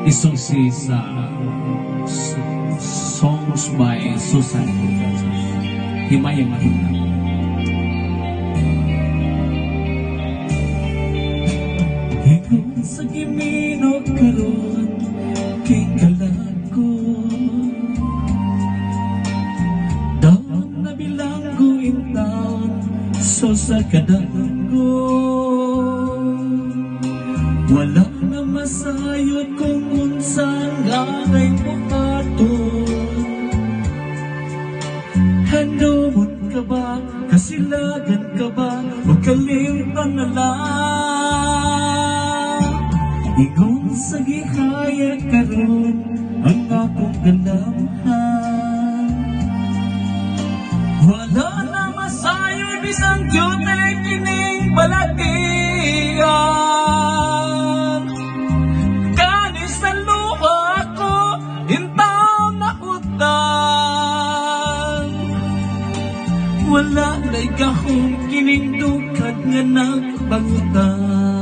Isusi sa songs by Susan Himayang Mahina. Higong sa giminot karon king kalan ko, daong nabilang ko in town so sa kadanggo. Wala na masayod kung unsang angay mo ato. Handumon ka ba? Kasilagan ka ba? O kalimutan na lang. Igon sa gihaya karon ang akong galamhan. Wala na masayod bisang yun ay kining balatian. Wala na ikahong kining dukad nga nagbangutan.